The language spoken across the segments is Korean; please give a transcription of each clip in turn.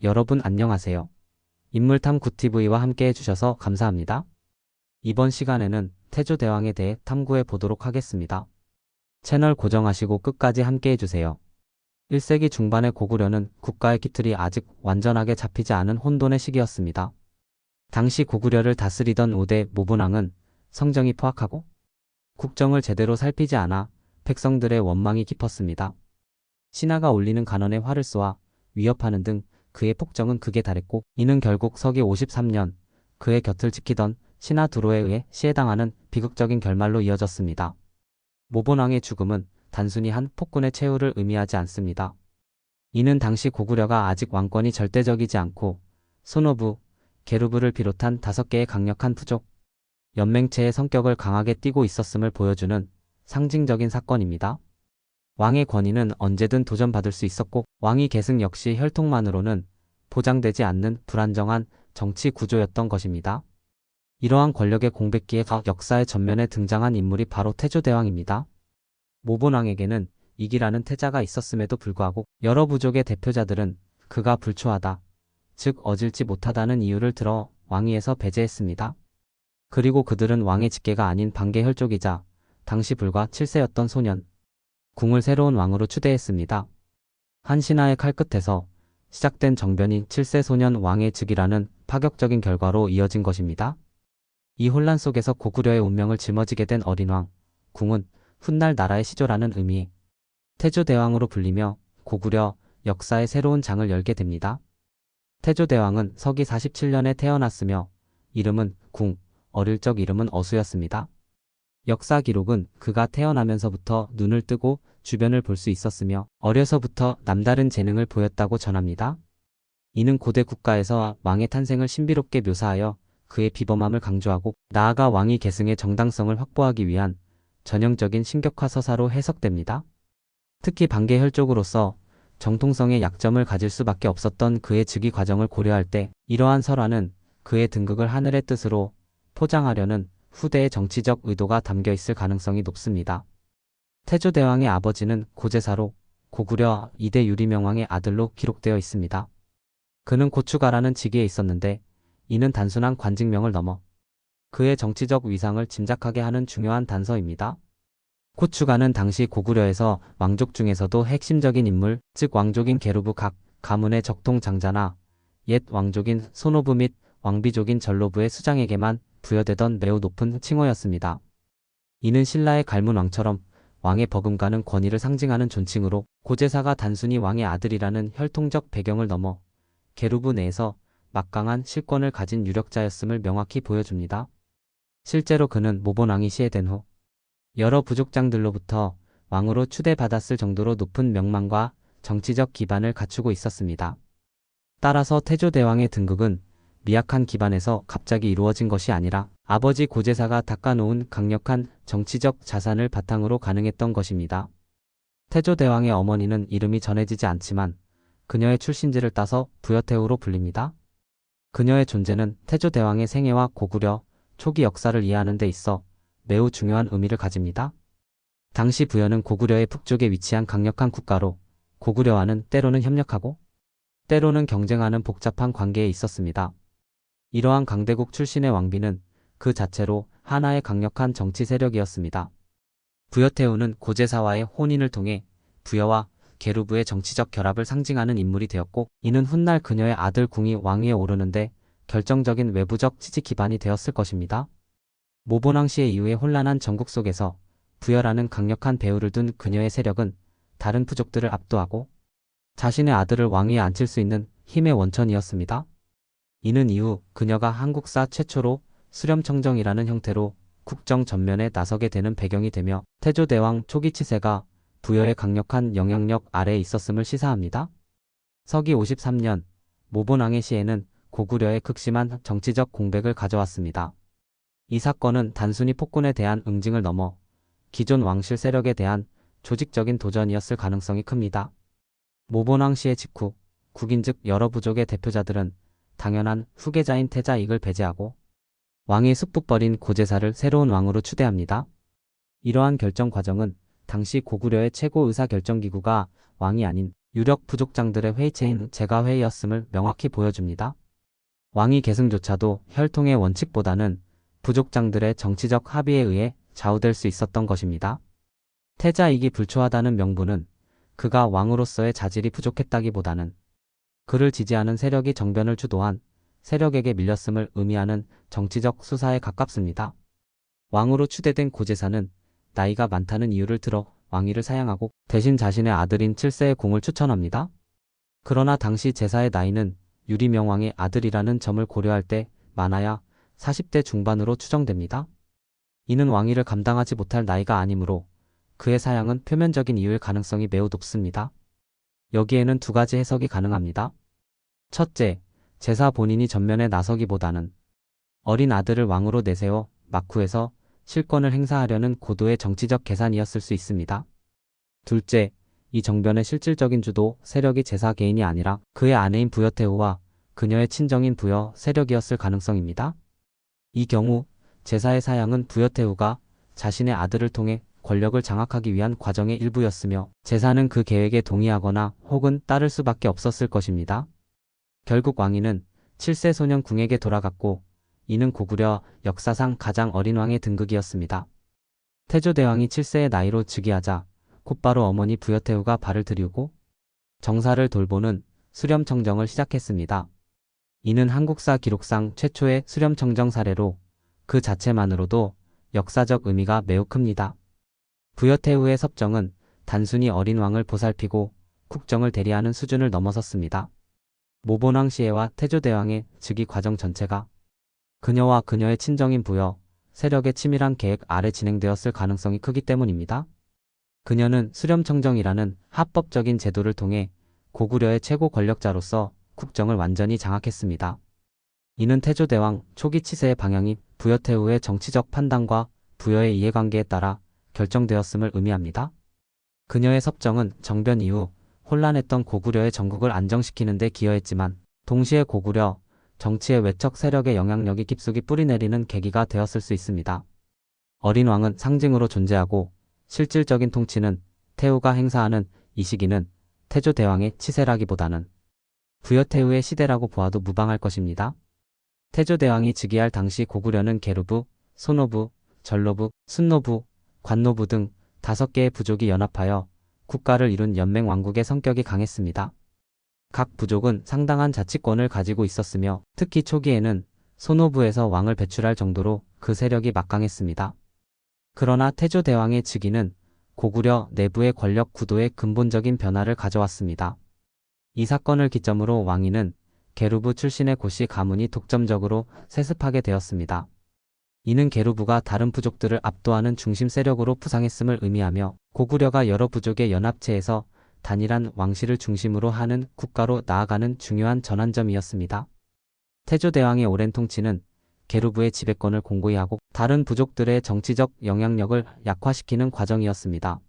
여러분 안녕하세요. 인물탐 굿TV와 함께 해주셔서 감사합니다. 이번 시간에는 태조대왕에 대해 탐구해 보도록 하겠습니다. 채널 고정하시고 끝까지 함께 해주세요. 1세기 중반의 고구려는 국가의 기틀이 아직 완전하게 잡히지 않은 혼돈의 시기였습니다. 당시 고구려를 다스리던 우대 모본왕은 성정이 포악하고 국정을 제대로 살피지 않아 백성들의 원망이 깊었습니다. 신하가 올리는 간언에 화를 쏘아 위협하는 등 그의 폭정은 극에 달했고, 이는 결국 서기 53년 그의 곁을 지키던 신하 두로에 의해 시해당하는 비극적인 결말로 이어졌습니다. 모본왕의 죽음은 단순히 한 폭군의 최후를 의미하지 않습니다. 이는 당시 고구려가 아직 왕권이 절대적이지 않고 손오부, 게르부를 비롯한 5개의 강력한 부족, 연맹체의 성격을 강하게 띠고 있었음을 보여주는 상징적인 사건입니다. 왕의 권위는 언제든 도전받을 수 있었고, 왕위 계승 역시 혈통만으로는 보장되지 않는 불안정한 정치 구조였던 것입니다. 이러한 권력의 공백기에 역사의 전면에 등장한 인물이 바로 태조대왕입니다. 모본왕에게는 이기라는 태자가 있었음에도 불구하고 여러 부족의 대표자들은 그가 불초하다, 즉 어질지 못하다는 이유를 들어 왕위에서 배제했습니다. 그리고 그들은 왕의 직계가 아닌 반계 혈족이자 당시 불과 7세였던 소년 궁을 새로운 왕으로 추대했습니다. 한 신하의 칼끝에서 시작된 정변이 7세 소년 왕의 즉위라는 파격적인 결과로 이어진 것입니다. 이 혼란 속에서 고구려의 운명을 짊어지게 된 어린 왕 궁은 훗날 나라의 시조라는 의미 태조대왕으로 불리며 고구려 역사의 새로운 장을 열게 됩니다. 태조대왕은 서기 47년에 태어났으며 이름은 궁, 어릴 적 이름은 어수였습니다. 역사 기록은 그가 태어나면서부터 눈을 뜨고 주변을 볼 수 있었으며 어려서부터 남다른 재능을 보였다고 전합니다. 이는 고대 국가에서 왕의 탄생을 신비롭게 묘사하여 그의 비범함을 강조하고 나아가 왕위 계승의 정당성을 확보하기 위한 전형적인 신격화 서사로 해석됩니다. 특히 반계 혈족으로서 정통성의 약점을 가질 수밖에 없었던 그의 즉위 과정을 고려할 때 이러한 설화는 그의 등극을 하늘의 뜻으로 포장하려는 후대의 정치적 의도가 담겨 있을 가능성이 높습니다. 태조대왕의 아버지는 고제사로 고구려 2대 유리명왕의 아들로 기록되어 있습니다. 그는 고추가라는 직위에 있었는데 이는 단순한 관직명을 넘어 그의 정치적 위상을 짐작하게 하는 중요한 단서입니다. 고추가는 당시 고구려에서 왕족 중에서도 핵심적인 인물, 즉 왕족인 게르부 각 가문의 적통 장자나 옛 왕족인 손오부 및 왕비족인 전로부의 수장에게만 부여되던 매우 높은 칭호였습니다. 이는 신라의 갈문왕처럼 왕의 버금가는 권위를 상징하는 존칭으로 고제사가 단순히 왕의 아들이라는 혈통적 배경을 넘어 게르부 내에서 막강한 실권을 가진 유력자였음을 명확히 보여줍니다. 실제로 그는 모본왕이 시해된 후 여러 부족장들로부터 왕으로 추대받았을 정도로 높은 명망과 정치적 기반을 갖추고 있었습니다. 따라서 태조대왕의 등극은 미약한 기반에서 갑자기 이루어진 것이 아니라 아버지 고제사가 닦아놓은 강력한 정치적 자산을 바탕으로 가능했던 것입니다. 태조대왕의 어머니는 이름이 전해지지 않지만 그녀의 출신지를 따서 부여태후로 불립니다. 그녀의 존재는 태조대왕의 생애와 고구려 초기 역사를 이해하는 데 있어 매우 중요한 의미를 가집니다. 당시 부여는 고구려의 북쪽에 위치한 강력한 국가로 고구려와는 때로는 협력하고 때로는 경쟁하는 복잡한 관계에 있었습니다. 이러한 강대국 출신의 왕비는 그 자체로 하나의 강력한 정치 세력이었습니다. 부여태후는 고제사와의 혼인을 통해 부여와 게르부의 정치적 결합을 상징하는 인물이 되었고, 이는 훗날 그녀의 아들 궁이 왕위에 오르는데 결정적인 외부적 지지 기반이 되었을 것입니다. 모본왕 시해 이후의 혼란한 전국 속에서 부여라는 강력한 배후를 둔 그녀의 세력은 다른 부족들을 압도하고 자신의 아들을 왕위에 앉힐 수 있는 힘의 원천이었습니다. 이는 이후 그녀가 한국사 최초로 수렴청정이라는 형태로 국정 전면에 나서게 되는 배경이 되며 태조대왕 초기 치세가 부여의 강력한 영향력 아래에 있었음을 시사합니다. 서기 53년 모본왕의 시해는 고구려의 극심한 정치적 공백을 가져왔습니다. 이 사건은 단순히 폭군에 대한 응징을 넘어 기존 왕실 세력에 대한 조직적인 도전이었을 가능성이 큽니다. 모본왕 시해 직후 국인 즉 여러 부족의 대표자들은 당연한 후계자인 태자익을 배제하고 왕의 숙북벌인 고제사를 새로운 왕으로 추대합니다. 이러한 결정 과정은 당시 고구려의 최고 의사결정기구가 왕이 아닌 유력 부족장들의 회의체인 제가회의였음을 명확히 보여줍니다. 왕위 계승조차도 혈통의 원칙보다는 부족장들의 정치적 합의에 의해 좌우될 수 있었던 것입니다. 태자이기 불초하다는 명분은 그가 왕으로서의 자질이 부족했다기보다는 그를 지지하는 세력이 정변을 주도한 세력에게 밀렸음을 의미하는 정치적 수사에 가깝습니다. 왕으로 추대된 고제사는 나이가 많다는 이유를 들어 왕위를 사양하고 대신 자신의 아들인 칠세의 공을 추천합니다. 그러나 당시 제사의 나이는 유리명왕의 아들이라는 점을 고려할 때 많아야 40대 중반으로 추정됩니다. 이는 왕위를 감당하지 못할 나이가 아니므로 그의 사양은 표면적인 이유일 가능성이 매우 높습니다. 여기에는 두 가지 해석이 가능합니다. 첫째, 제사 본인이 전면에 나서기보다는 어린 아들을 왕으로 내세워 막후에서 실권을 행사하려는 고도의 정치적 계산이었을 수 있습니다. 둘째, 이 정변의 실질적인 주도 세력이 제사 개인이 아니라 그의 아내인 부여태후와 그녀의 친정인 부여 세력이었을 가능성입니다. 이 경우 제사의 사양은 부여태후가 자신의 아들을 통해 권력을 장악하기 위한 과정의 일부였으며 제사는 그 계획에 동의하거나 혹은 따를 수밖에 없었을 것입니다. 결국 왕위는 7세 소년 궁에게 돌아갔고 이는 고구려 역사상 가장 어린 왕의 등극이었습니다. 태조대왕이 7세의 나이로 즉위하자 곧바로 어머니 부여태후가 발을 들이우고 정사를 돌보는 수렴청정을 시작했습니다. 이는 한국사 기록상 최초의 수렴청정 사례로 그 자체만으로도 역사적 의미가 매우 큽니다. 부여태후의 섭정은 단순히 어린 왕을 보살피고 국정을 대리하는 수준을 넘어섰습니다. 모본왕 시해와 태조대왕의 즉위 과정 전체가 그녀와 그녀의 친정인 부여 세력의 치밀한 계획 아래 진행되었을 가능성이 크기 때문입니다. 그녀는 수렴청정이라는 합법적인 제도를 통해 고구려의 최고 권력자로서 국정을 완전히 장악했습니다. 이는 태조대왕 초기 치세의 방향이 부여태후의 정치적 판단과 부여의 이해관계에 따라 결정되었음을 의미합니다. 그녀의 섭정은 정변 이후 혼란했던 고구려의 정국을 안정시키는 데 기여했지만 동시에 고구려 정치의 외척 세력의 영향력이 깊숙이 뿌리내리는 계기가 되었을 수 있습니다. 어린 왕은 상징으로 존재하고 실질적인 통치는 태후가 행사하는 이 시기는 태조대왕의 치세라기보다는 부여태후의 시대라고 보아도 무방할 것입니다. 태조대왕이 즉위할 당시 고구려는 계루부, 소노부, 전로부, 순노부, 관노부 등 5개의 부족이 연합하여 국가를 이룬 연맹 왕국의 성격이 강했습니다. 각 부족은 상당한 자치권을 가지고 있었으며 특히 초기에는 소노부에서 왕을 배출할 정도로 그 세력이 막강했습니다. 그러나 태조대왕의 즉위는 고구려 내부의 권력 구도에 근본적인 변화를 가져왔습니다. 이 사건을 기점으로 왕위는 계루부 출신의 고씨 가문이 독점적으로 세습하게 되었습니다. 이는 계루부가 다른 부족들을 압도하는 중심 세력으로 부상했음을 의미하며 고구려가 여러 부족의 연합체에서 단일한 왕실을 중심으로 하는 국가로 나아가는 중요한 전환점이었습니다. 태조대왕의 오랜 통치는 계루부의 지배권을 공고히 하고 다른 부족들의 정치적 영향력을 약화시키는 과정이었습니다.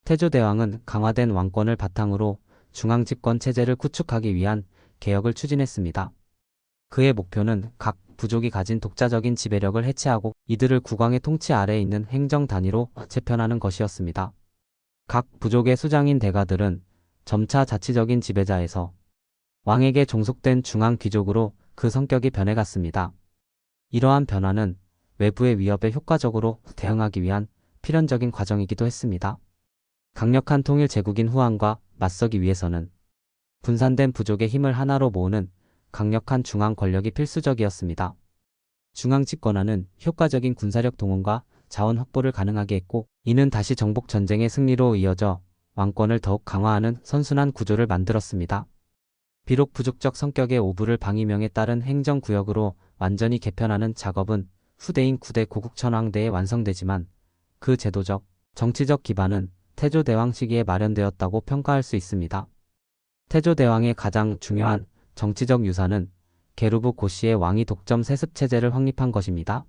태조대왕은 강화된 왕권을 바탕으로 중앙집권 체제를 구축하기 위한 개혁을 추진했습니다. 그의 목표는 각 부족이 가진 독자적인 지배력을 해체하고 이들을 국왕의 통치 아래에 있는 행정 단위로 재편하는 것이었습니다. 각 부족의 수장인 대가들은 점차 자치적인 지배자에서 왕에게 종속된 중앙 귀족으로 그 성격이 변해갔습니다. 이러한 변화는 외부의 위협에 효과적으로 대응하기 위한 필연적인 과정이기도 했습니다. 강력한 통일 제국인 후한과 맞서기 위해서는 분산된 부족의 힘을 하나로 모으는 강력한 중앙 권력이 필수적이었습니다. 중앙 집권화는 효과적인 군사력 동원과 자원 확보를 가능하게 했고 이는 다시 정복 전쟁의 승리로 이어져 왕권을 더욱 강화하는 선순환 구조를 만들었습니다. 비록 부족적 성격의 오부를 방위명에 따른 행정구역으로 완전히 개편하는 작업은 후대인 9대 고국천왕대에 완성되지만 그 제도적, 정치적 기반은 태조대왕 시기에 마련되었다고 평가할 수 있습니다. 태조대왕의 가장 중요한 정치적 유산은 계루부 고씨의 왕위 독점 세습 체제를 확립한 것입니다.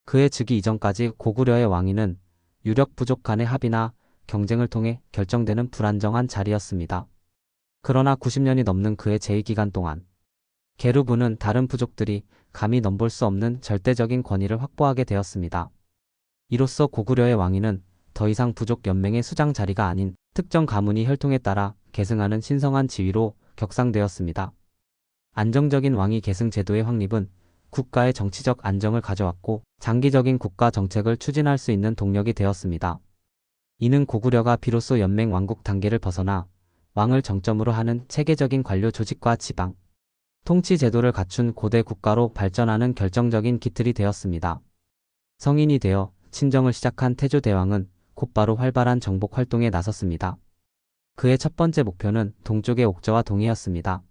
그의 즉위 이전까지 고구려의 왕위는 유력 부족 간의 합의나 경쟁을 통해 결정되는 불안정한 자리였습니다. 그러나 90년이 넘는 그의 재위기간 동안 계루부는 다른 부족들이 감히 넘볼 수 없는 절대적인 권위를 확보하게 되었습니다. 이로써 고구려의 왕위는 더 이상 부족 연맹의 수장 자리가 아닌 특정 가문이 혈통에 따라 계승하는 신성한 지위로 격상되었습니다. 안정적인 왕위 계승 제도의 확립은 국가의 정치적 안정을 가져왔고 장기적인 국가 정책을 추진할 수 있는 동력이 되었습니다. 이는 고구려가 비로소 연맹 왕국 단계를 벗어나 왕을 정점으로 하는 체계적인 관료 조직과 지방 통치 제도를 갖춘 고대 국가로 발전하는 결정적인 기틀이 되었습니다. 성인이 되어 친정을 시작한 태조대왕은 곧바로 활발한 정복 활동에 나섰습니다. 그의 첫 번째 목표는 동쪽의 옥저와 동이었습니다.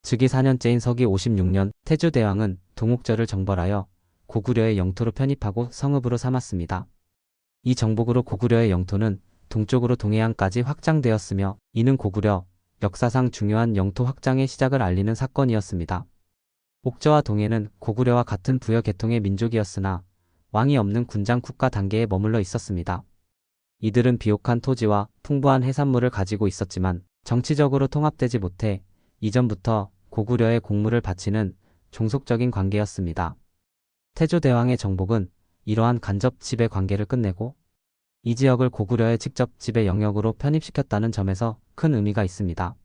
즉위 4년째인 서기 56년 태조대왕은 동옥저를 정벌하여 고구려의 영토로 편입하고 성읍으로 삼았습니다. 이 정복으로 고구려의 영토는 동쪽으로 동해안까지 확장되었으며 이는 고구려 역사상 중요한 영토 확장의 시작을 알리는 사건이었습니다. 옥저와 동해는 고구려와 같은 부여 계통의 민족이었으나 왕이 없는 군장 국가 단계에 머물러 있었습니다. 이들은 비옥한 토지와 풍부한 해산물을 가지고 있었지만 정치적으로 통합되지 못해 이전부터 고구려의 공물을 바치는 종속적인 관계였습니다. 태조대왕의 정복은 이러한 간접 지배 관계를 끝내고 이 지역을 고구려의 직접 지배 영역으로 편입시켰다는 점에서 큰 의미가 있습니다.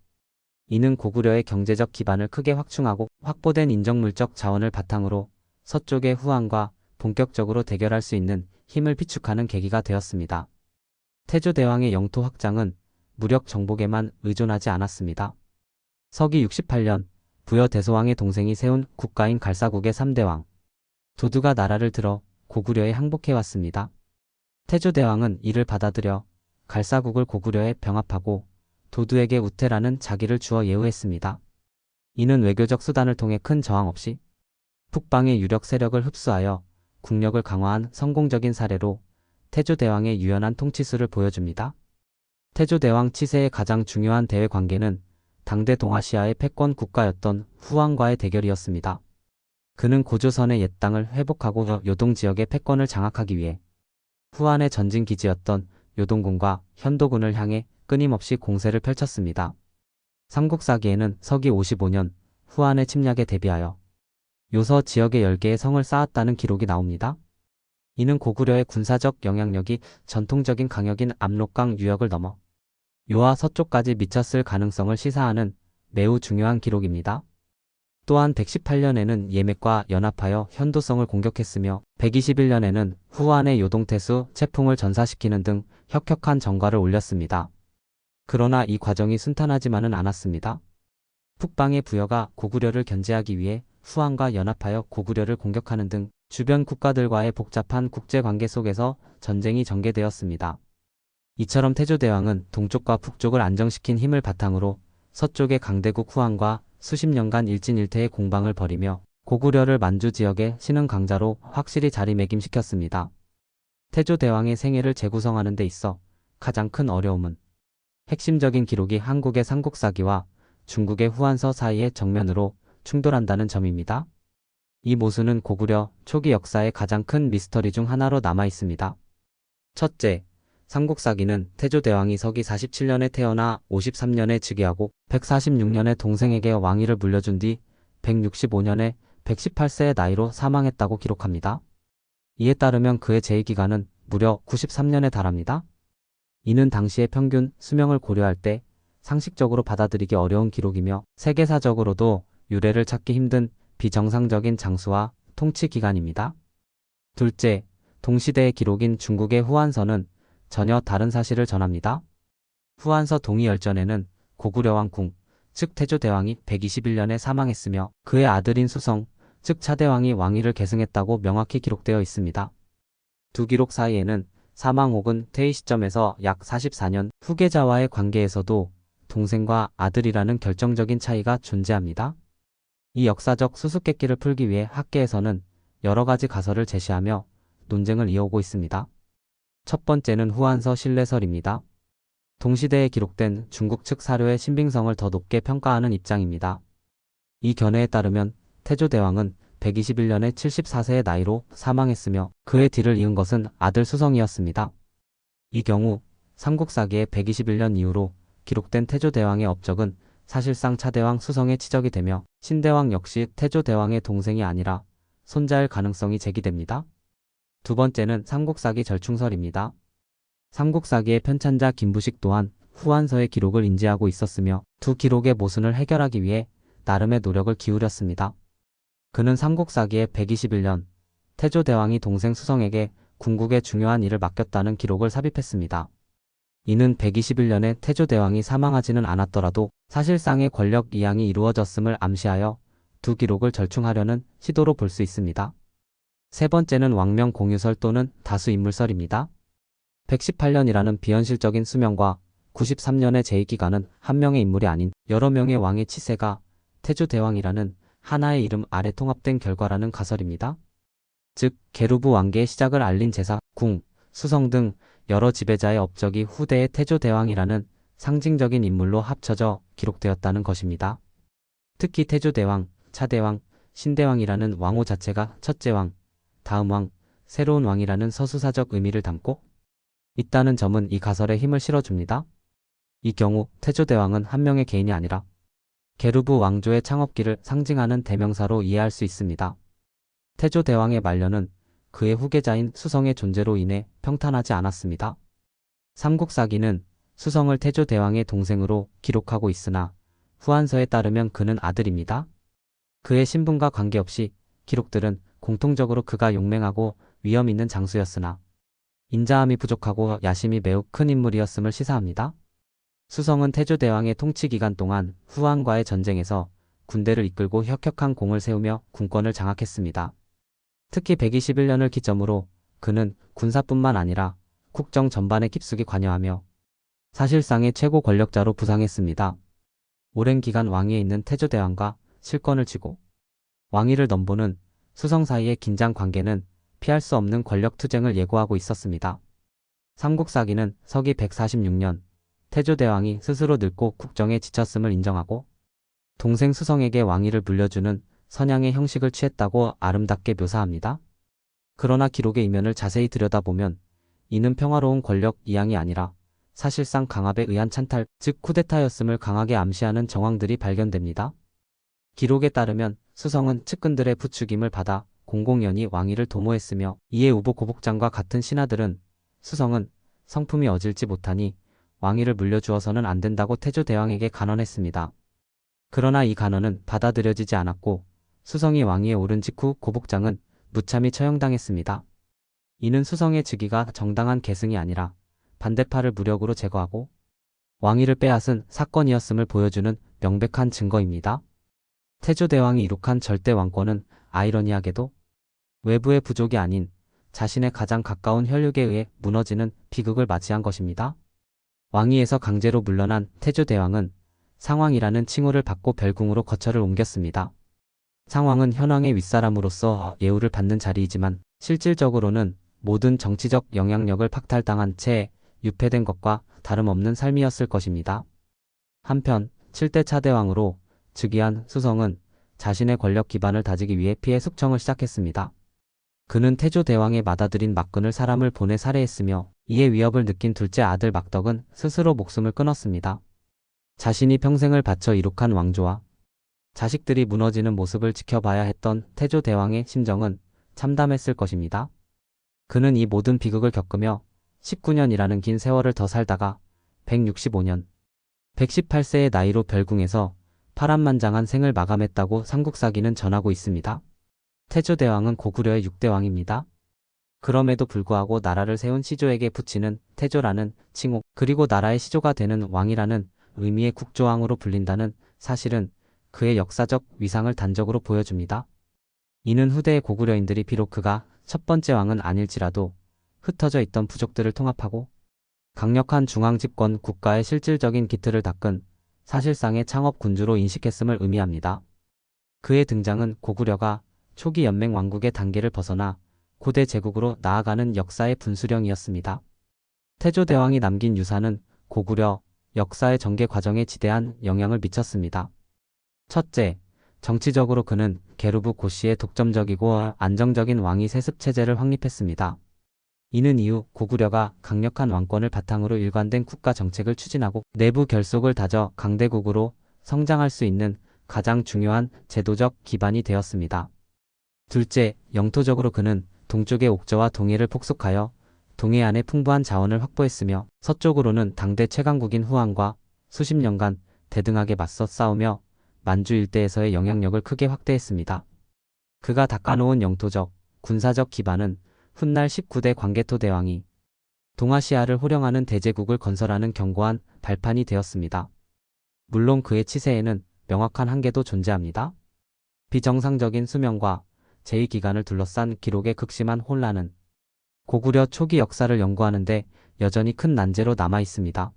이는 고구려의 경제적 기반을 크게 확충하고 확보된 인정물적 자원을 바탕으로 서쪽의 후한과 본격적으로 대결할 수 있는 힘을 비축하는 계기가 되었습니다. 태조대왕의 영토 확장은 무력 정복에만 의존하지 않았습니다. 서기 68년 부여대소왕의 동생이 세운 국가인 갈사국의 3대왕 도두가 나라를 들어 고구려에 항복해왔습니다. 태조대왕은 이를 받아들여 갈사국을 고구려에 병합하고 도두에게 우태라는 자기를 주어 예우했습니다. 이는 외교적 수단을 통해 큰 저항 없이 북방의 유력 세력을 흡수하여 국력을 강화한 성공적인 사례로 태조대왕의 유연한 통치술을 보여줍니다. 태조대왕 치세의 가장 중요한 대외 관계는 당대 동아시아의 패권 국가였던 후한과의 대결이었습니다. 그는 고조선의 옛 땅을 회복하고 요동 지역의 패권을 장악하기 위해 후한의 전진 기지였던 요동군과 현도군을 향해 끊임없이 공세를 펼쳤습니다. 삼국사기에는 서기 55년 후한의 침략에 대비하여 요서 지역에 10개의 성을 쌓았다는 기록이 나옵니다. 이는 고구려의 군사적 영향력이 전통적인 강역인 압록강 유역을 넘어 요하 서쪽까지 미쳤을 가능성을 시사하는 매우 중요한 기록입니다. 또한 118년에는 예맥과 연합하여 현도성을 공격했으며 121년에는 후한의 요동태수 채풍을 전사시키는 등 혁혁한 전과를 올렸습니다. 그러나 이 과정이 순탄하지만은 않았습니다. 북방의 부여가 고구려를 견제하기 위해 후한과 연합하여 고구려를 공격하는 등 주변 국가들과의 복잡한 국제관계 속에서 전쟁이 전개되었습니다. 이처럼 태조대왕은 동쪽과 북쪽을 안정시킨 힘을 바탕으로 서쪽의 강대국 후한과 수십 년간 일진일퇴의 공방을 벌이며 고구려를 만주 지역의 신흥 강자로 확실히 자리매김시켰습니다. 태조대왕의 생애를 재구성하는 데 있어 가장 큰 어려움은 핵심적인 기록이 한국의 삼국사기와 중국의 후한서 사이의 정면으로 충돌한다는 점입니다. 이 모순은 고구려 초기 역사의 가장 큰 미스터리 중 하나로 남아 있습니다. 첫째, 삼국사기는 태조대왕이 서기 47년에 태어나 53년에 즉위하고 146년에 동생에게 왕위를 물려준 뒤 165년에 118세의 나이로 사망했다고 기록합니다. 이에 따르면 그의 재위기간은 무려 93년에 달합니다. 이는 당시의 평균 수명을 고려할 때 상식적으로 받아들이기 어려운 기록이며 세계사적으로도 유래를 찾기 힘든 비정상적인 장수와 통치 기간입니다. 둘째, 동시대의 기록인 중국의 후한서는 전혀 다른 사실을 전합니다. 후한서 동이열전에는 고구려왕 궁, 즉 태조대왕이 121년에 사망했으며 그의 아들인 수성, 즉 차대왕이 왕위를 계승했다고 명확히 기록되어 있습니다. 두 기록 사이에는 사망 혹은 퇴위 시점에서 약 44년 후계자와의 관계에서도 동생과 아들이라는 결정적인 차이가 존재합니다. 이 역사적 수수께끼를 풀기 위해 학계에서는 여러 가지 가설을 제시하며 논쟁을 이어오고 있습니다. 첫 번째는 후한서 신뢰설입니다. 동시대에 기록된 중국 측 사료의 신빙성을 더 높게 평가하는 입장입니다. 이 견해에 따르면 태조대왕은 121년에 74세의 나이로 사망했으며 그의 뒤를 이은 것은 아들 수성이었습니다. 이 경우 삼국사기의 121년 이후로 기록된 태조대왕의 업적은 사실상 차대왕 수성의 치적이 되며 신대왕 역시 태조대왕의 동생이 아니라 손자일 가능성이 제기됩니다. 두 번째는 삼국사기 절충설입니다. 삼국사기의 편찬자 김부식 또한 후한서의 기록을 인지하고 있었으며 두 기록의 모순을 해결하기 위해 나름의 노력을 기울였습니다. 그는 삼국사기의 121년 태조대왕이 동생 수성에게 궁극의 중요한 일을 맡겼다는 기록을 삽입했습니다. 이는 121년에 태조대왕이 사망하지는 않았더라도 사실상의 권력 이양이 이루어졌음을 암시하여 두 기록을 절충하려는 시도로 볼 수 있습니다. 세 번째는 왕명 공유설 또는 다수인물설입니다. 118년이라는 비현실적인 수명과 93년의 재위기간은 한 명의 인물이 아닌 여러 명의 왕의 치세가 태조대왕이라는 하나의 이름 아래 통합된 결과라는 가설입니다. 즉 계루부 왕계의 시작을 알린 제사, 궁, 수성 등 여러 지배자의 업적이 후대의 태조대왕이라는 상징적인 인물로 합쳐져 기록되었다는 것입니다. 특히 태조대왕, 차대왕, 신대왕이라는 왕호 자체가 첫째 왕, 다음 왕, 새로운 왕이라는 서수사적 의미를 담고 있다는 점은 이 가설에 힘을 실어줍니다. 이 경우 태조대왕은 한 명의 개인이 아니라 계루부 왕조의 창업기를 상징하는 대명사로 이해할 수 있습니다. 태조대왕의 말년은 그의 후계자인 수성의 존재로 인해 평탄하지 않았습니다. 삼국사기는 수성을 태조대왕의 동생으로 기록하고 있으나 후한서에 따르면 그는 아들입니다. 그의 신분과 관계없이 기록들은 공통적으로 그가 용맹하고 위험 있는 장수였으나 인자함이 부족하고 야심이 매우 큰 인물이었음을 시사합니다. 수성은 태조대왕의 통치 기간 동안 후한과의 전쟁에서 군대를 이끌고 혁혁한 공을 세우며 군권을 장악했습니다. 특히 121년을 기점으로 그는 군사뿐만 아니라 국정 전반에 깊숙이 관여하며 사실상의 최고 권력자로 부상했습니다. 오랜 기간 왕위에 있는 태조대왕과 실권을 쥐고 왕위를 넘보는 수성 사이의 긴장 관계는 피할 수 없는 권력 투쟁을 예고하고 있었습니다. 삼국사기는 서기 146년 태조대왕이 스스로 늙고 국정에 지쳤음을 인정하고 동생 수성에게 왕위를 물려주는 선양의 형식을 취했다고 아름답게 묘사합니다. 그러나 기록의 이면을 자세히 들여다보면 이는 평화로운 권력 이양이 아니라 사실상 강압에 의한 찬탈, 즉 쿠데타였음을 강하게 암시하는 정황들이 발견됩니다. 기록에 따르면 수성은 측근들의 부추김을 받아 공공연히 왕위를 도모했으며 이에 우보 고복장과 같은 신하들은 수성은 성품이 어질지 못하니 왕위를 물려주어서는 안 된다고 태조대왕에게 간언했습니다. 그러나 이 간언은 받아들여지지 않았고 수성이 왕위에 오른 직후 고복장은 무참히 처형당했습니다. 이는 수성의 즉위가 정당한 계승이 아니라 반대파를 무력으로 제거하고 왕위를 빼앗은 사건이었음을 보여주는 명백한 증거입니다. 태조대왕이 이룩한 절대 왕권은 아이러니하게도 외부의 부족이 아닌 자신의 가장 가까운 혈육에 의해 무너지는 비극을 맞이한 것입니다. 왕위에서 강제로 물러난 태조대왕은 상왕이라는 칭호를 받고 별궁으로 거처를 옮겼습니다. 상왕은 현왕의 윗사람으로서 예우를 받는 자리이지만 실질적으로는 모든 정치적 영향력을 박탈당한 채 유폐된 것과 다름없는 삶이었을 것입니다. 한편 7대 차대왕으로 즉위한 수성은 자신의 권력 기반을 다지기 위해 피해 숙청을 시작했습니다. 그는 태조대왕의 맏아들인 막근을 사람을 보내 살해했으며 이에 위협을 느낀 둘째 아들 막덕은 스스로 목숨을 끊었습니다. 자신이 평생을 바쳐 이룩한 왕조와 자식들이 무너지는 모습을 지켜봐야 했던 태조대왕의 심정은 참담했을 것입니다. 그는 이 모든 비극을 겪으며 19년이라는 긴 세월을 더 살다가 165년, 118세의 나이로 별궁에서 파란만장한 생을 마감했다고 삼국사기는 전하고 있습니다. 태조대왕은 고구려의 6대 왕입니다. 그럼에도 불구하고 나라를 세운 시조에게 붙이는 태조라는 칭호, 그리고 나라의 시조가 되는 왕이라는 의미의 국조왕으로 불린다는 사실은 그의 역사적 위상을 단적으로 보여줍니다. 이는 후대의 고구려인들이 비록 그가 첫 번째 왕은 아닐지라도 흩어져 있던 부족들을 통합하고 강력한 중앙집권 국가의 실질적인 기틀을 닦은 사실상의 창업 군주로 인식했음을 의미합니다. 그의 등장은 고구려가 초기 연맹 왕국의 단계를 벗어나 고대 제국으로 나아가는 역사의 분수령이었습니다. 태조대왕이 남긴 유산은 고구려 역사의 전개 과정에 지대한 영향을 미쳤습니다. 첫째, 정치적으로 그는 계루부 고씨의 독점적이고 안정적인 왕위 세습 체제를 확립했습니다. 이는 이후 고구려가 강력한 왕권을 바탕으로 일관된 국가 정책을 추진하고 내부 결속을 다져 강대국으로 성장할 수 있는 가장 중요한 제도적 기반이 되었습니다. 둘째, 영토적으로 그는 동쪽의 옥저와 동해를 폭속하여 동해안에 풍부한 자원을 확보했으며 서쪽으로는 당대 최강국인 후한과 수십 년간 대등하게 맞서 싸우며 만주 일대에서의 영향력을 크게 확대했습니다. 그가 닦아놓은 영토적, 군사적 기반은 훗날 19대 광개토 대왕이 동아시아를 호령하는 대제국을 건설하는 견고한 발판이 되었습니다. 물론 그의 치세에는 명확한 한계도 존재합니다. 비정상적인 수명과 제2기간을 둘러싼 기록의 극심한 혼란은 고구려 초기 역사를 연구하는데 여전히 큰 난제로 남아 있습니다.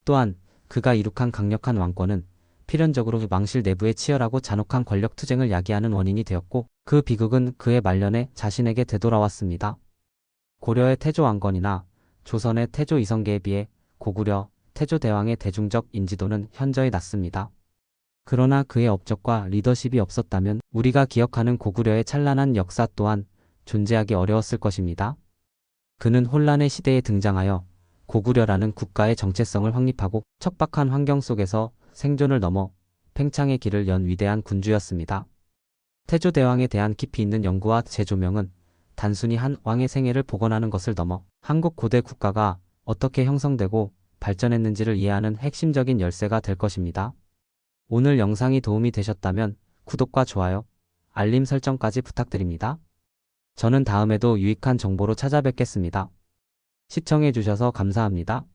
또한 그가 이룩한 강력한 왕권은 필연적으로 망실 내부의 치열하고 잔혹한 권력 투쟁을 야기하는 원인이 되었고 그 비극은 그의 말년에 자신에게 되돌아왔습니다. 고려의 태조 왕건이나 조선의 태조 이성계에 비해 고구려 태조 대왕의 대중적 인지도는 현저히 낮습니다. 그러나 그의 업적과 리더십이 없었다면 우리가 기억하는 고구려의 찬란한 역사 또한 존재하기 어려웠을 것입니다. 그는 혼란의 시대에 등장하여 고구려라는 국가의 정체성을 확립하고 척박한 환경 속에서 생존을 넘어 팽창의 길을 연 위대한 군주였습니다. 태조대왕에 대한 깊이 있는 연구와 재조명은 단순히 한 왕의 생애를 복원하는 것을 넘어 한국 고대 국가가 어떻게 형성되고 발전했는지를 이해하는 핵심적인 열쇠가 될 것입니다. 오늘 영상이 도움이 되셨다면 구독과 좋아요, 알림 설정까지 부탁드립니다. 저는 다음에도 유익한 정보로 찾아뵙겠습니다. 시청해주셔서 감사합니다.